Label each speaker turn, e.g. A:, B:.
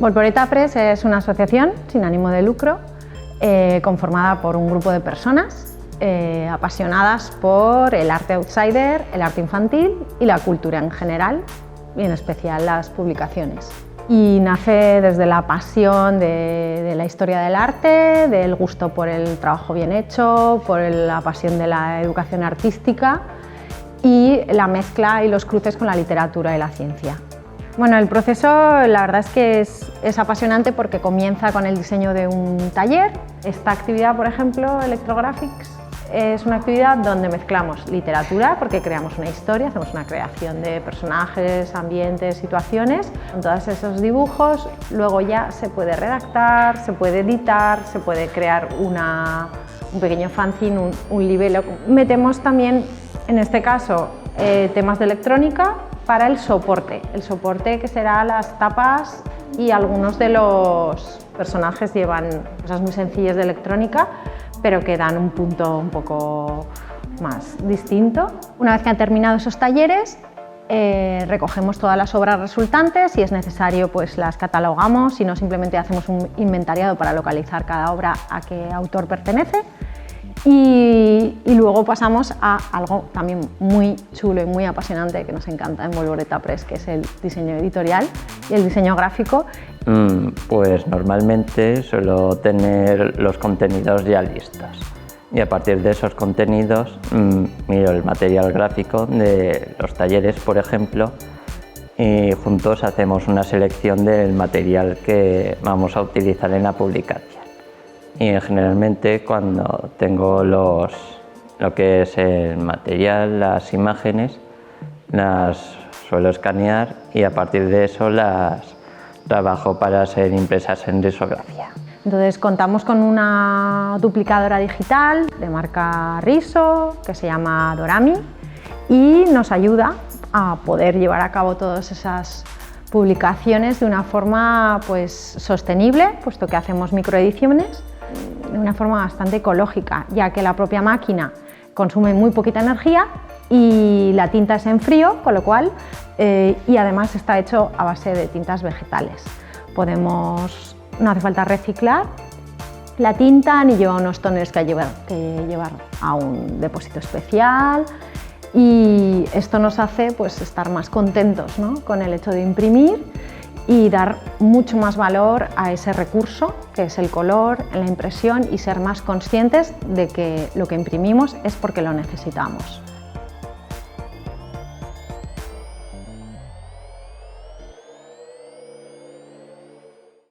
A: Volvoreta Press es una asociación sin ánimo de lucro conformada por un grupo de personas apasionadas por el arte outsider, el arte infantil y la cultura en general, y en especial las publicaciones. Y nace desde la pasión de la historia del arte, del gusto por el trabajo bien hecho, por la pasión de la educación artística y la mezcla y los cruces con la literatura y la ciencia. Bueno, el proceso la verdad es que es apasionante porque comienza con el diseño de un taller. Esta actividad, por ejemplo, Electrographics, es una actividad donde mezclamos literatura, porque creamos una historia, hacemos una creación de personajes, ambientes, situaciones, con todos esos dibujos. Luego ya se puede redactar, se puede editar, se puede crear un pequeño fanzine, un libelo. Metemos también, en este caso, temas de electrónica para el soporte que será las tapas, y algunos de los personajes llevan cosas muy sencillas de electrónica, pero que dan un punto un poco más distinto. Una vez que han terminado esos talleres, recogemos todas las obras resultantes. Si es necesario, pues las catalogamos, si no, simplemente hacemos un inventariado para localizar cada obra a qué autor pertenece. Y luego pasamos a algo también muy chulo y muy apasionante que nos encanta en Volvoreta Press, que es el diseño editorial y el diseño gráfico.
B: Pues normalmente suelo tener los contenidos ya listos, y a partir de esos contenidos miro el material gráfico de los talleres, por ejemplo, y juntos hacemos una selección del material que vamos a utilizar en la publicación. Y generalmente cuando tengo lo que es el material, las imágenes, las suelo escanear y a partir de eso las trabajo para ser impresas en risografía.
A: Entonces contamos con una duplicadora digital de marca Riso que se llama Dorami y nos ayuda a poder llevar a cabo todas esas publicaciones de una forma pues sostenible, puesto que hacemos microediciones de una forma bastante ecológica, ya que la propia máquina consume muy poquita energía y la tinta es en frío, con lo cual, y además está hecho a base de tintas vegetales. No hace falta reciclar la tinta ni lleva unos toners que llevar a un depósito especial, y esto nos hace pues estar más contentos, ¿no?, con el hecho de imprimir y dar mucho más valor a ese recurso que es el color en la impresión, y ser más conscientes de que lo que imprimimos es porque lo necesitamos.